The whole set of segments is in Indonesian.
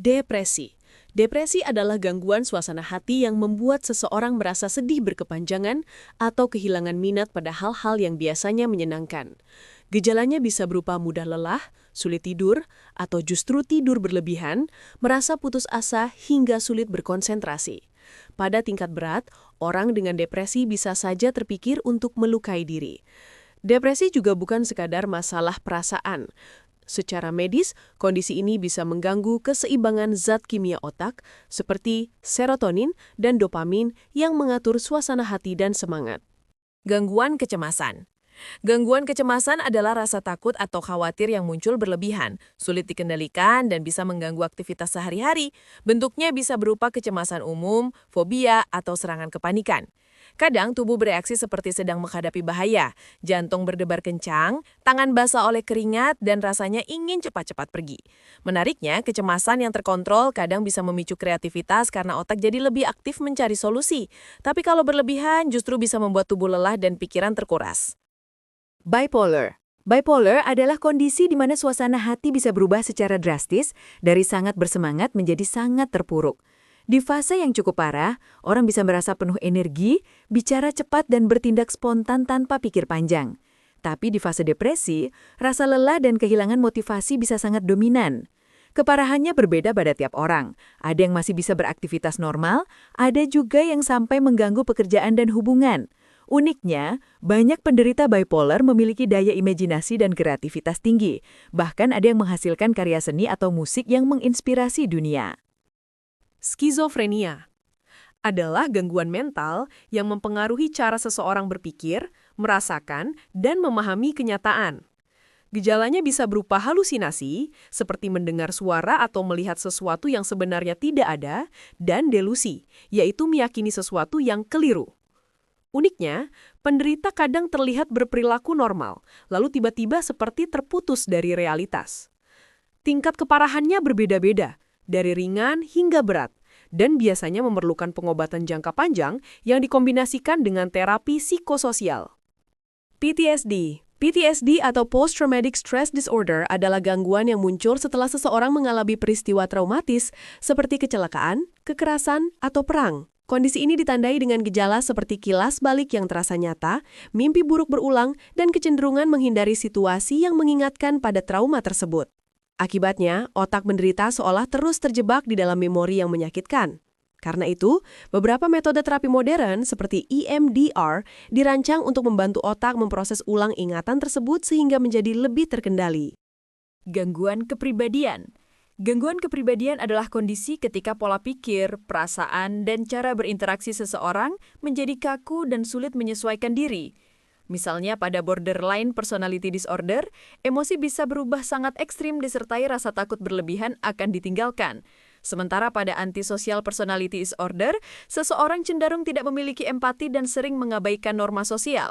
Depresi. Depresi adalah gangguan suasana hati yang membuat seseorang merasa sedih berkepanjangan atau kehilangan minat pada hal-hal yang biasanya menyenangkan. Gejalanya bisa berupa mudah lelah, sulit tidur, atau justru tidur berlebihan, merasa putus asa hingga sulit berkonsentrasi. Pada tingkat berat, orang dengan depresi bisa saja terpikir untuk melukai diri. Depresi juga bukan sekadar masalah perasaan. Secara medis, kondisi ini bisa mengganggu keseimbangan zat kimia otak seperti serotonin dan dopamin yang mengatur suasana hati dan semangat. Gangguan kecemasan. Gangguan kecemasan adalah rasa takut atau khawatir yang muncul berlebihan, sulit dikendalikan, dan bisa mengganggu aktivitas sehari-hari. Bentuknya bisa berupa kecemasan umum, fobia, atau serangan kepanikan. Kadang tubuh bereaksi seperti sedang menghadapi bahaya, jantung berdebar kencang, tangan basah oleh keringat, dan rasanya ingin cepat-cepat pergi. Menariknya, kecemasan yang terkontrol kadang bisa memicu kreativitas karena otak jadi lebih aktif mencari solusi. Tapi kalau berlebihan, justru bisa membuat tubuh lelah dan pikiran terkuras. Bipolar. Bipolar adalah kondisi di mana suasana hati bisa berubah secara drastis dari sangat bersemangat menjadi sangat terpuruk. Di fase yang cukup parah, orang bisa merasa penuh energi, bicara cepat dan bertindak spontan tanpa pikir panjang. Tapi di fase depresi, rasa lelah dan kehilangan motivasi bisa sangat dominan. Keparahannya berbeda pada tiap orang. Ada yang masih bisa beraktivitas normal, ada juga yang sampai mengganggu pekerjaan dan hubungan. Uniknya, banyak penderita bipolar memiliki daya imajinasi dan kreativitas tinggi. Bahkan ada yang menghasilkan karya seni atau musik yang menginspirasi dunia. Skizofrenia adalah gangguan mental yang mempengaruhi cara seseorang berpikir, merasakan, dan memahami kenyataan. Gejalanya bisa berupa halusinasi, seperti mendengar suara atau melihat sesuatu yang sebenarnya tidak ada, dan delusi, yaitu meyakini sesuatu yang keliru. Uniknya, penderita kadang terlihat berperilaku normal, lalu tiba-tiba seperti terputus dari realitas. Tingkat keparahannya berbeda-beda, dari ringan hingga berat, dan biasanya memerlukan pengobatan jangka panjang yang dikombinasikan dengan terapi psikososial. PTSD. PTSD atau Post Traumatic Stress Disorder adalah gangguan yang muncul setelah seseorang mengalami peristiwa traumatis seperti kecelakaan, kekerasan, atau perang. Kondisi ini ditandai dengan gejala seperti kilas balik yang terasa nyata, mimpi buruk berulang, dan kecenderungan menghindari situasi yang mengingatkan pada trauma tersebut. Akibatnya, otak menderita seolah terus terjebak di dalam memori yang menyakitkan. Karena itu, beberapa metode terapi modern seperti EMDR dirancang untuk membantu otak memproses ulang ingatan tersebut sehingga menjadi lebih terkendali. Gangguan kepribadian. Gangguan kepribadian adalah kondisi ketika pola pikir, perasaan, dan cara berinteraksi seseorang menjadi kaku dan sulit menyesuaikan diri. Misalnya pada borderline personality disorder, emosi bisa berubah sangat ekstrim disertai rasa takut berlebihan akan ditinggalkan. Sementara pada antisocial personality disorder, seseorang cenderung tidak memiliki empati dan sering mengabaikan norma sosial.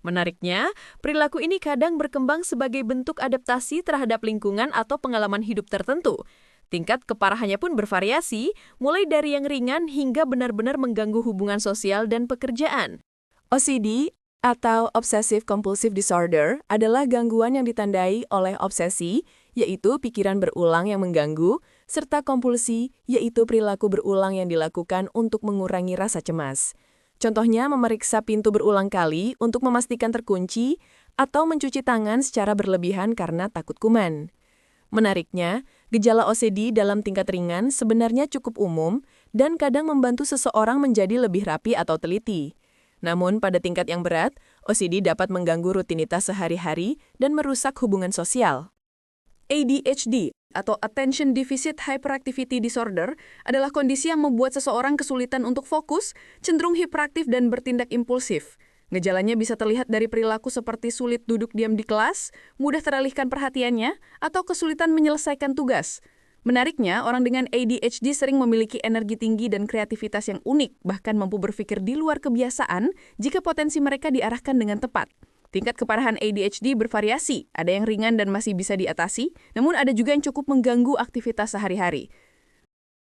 Menariknya, perilaku ini kadang berkembang sebagai bentuk adaptasi terhadap lingkungan atau pengalaman hidup tertentu. Tingkat keparahannya pun bervariasi, mulai dari yang ringan hingga benar-benar mengganggu hubungan sosial dan pekerjaan. OCD atau Obsessive Compulsive Disorder adalah gangguan yang ditandai oleh obsesi, yaitu pikiran berulang yang mengganggu, serta kompulsi, yaitu perilaku berulang yang dilakukan untuk mengurangi rasa cemas. Contohnya memeriksa pintu berulang kali untuk memastikan terkunci atau mencuci tangan secara berlebihan karena takut kuman. Menariknya, gejala OCD dalam tingkat ringan sebenarnya cukup umum dan kadang membantu seseorang menjadi lebih rapi atau teliti. Namun pada tingkat yang berat, OCD dapat mengganggu rutinitas sehari-hari dan merusak hubungan sosial. ADHD atau Attention Deficit Hyperactivity Disorder adalah kondisi yang membuat seseorang kesulitan untuk fokus, cenderung hiperaktif dan bertindak impulsif. Gejalanya bisa terlihat dari perilaku seperti sulit duduk diam di kelas, mudah teralihkan perhatiannya, atau kesulitan menyelesaikan tugas. Menariknya, orang dengan ADHD sering memiliki energi tinggi dan kreativitas yang unik, bahkan mampu berpikir di luar kebiasaan jika potensi mereka diarahkan dengan tepat. Tingkat keparahan ADHD bervariasi, ada yang ringan dan masih bisa diatasi, namun ada juga yang cukup mengganggu aktivitas sehari-hari.